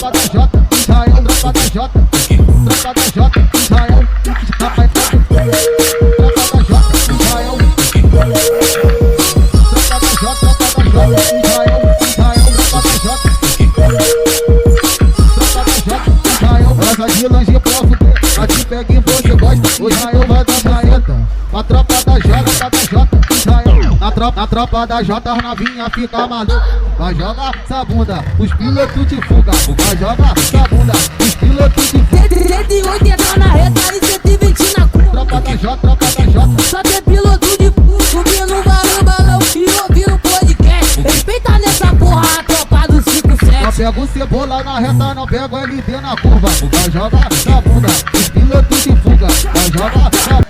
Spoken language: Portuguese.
tropa da Jota, Israel, tropa da Jota, tropa da Jota, Israel, tropa da Jota, Israel, tropa da Jota, Israel, tropa da Jota, essa de longe pra fuder, aqui pega e você gosta, o Israel vai dar planeta. A tropa da Jota, Israel, na tropa da Jota, as novinha fica maluca. Vai jogar essa bunda, os pilotos de fuga. Vai jogar essa bunda, os pilotos de fuga. 180 na reta e 120 na curva. Tropa da Jota, só tem piloto de fuga, subindo o balão e ouvindo podcast. Respeita nessa porra a tropa do 57. Não pega o cebola na reta, não pega o LD na curva. Vai jogar essa bunda, os pilotos de fuga. Vai jogar essa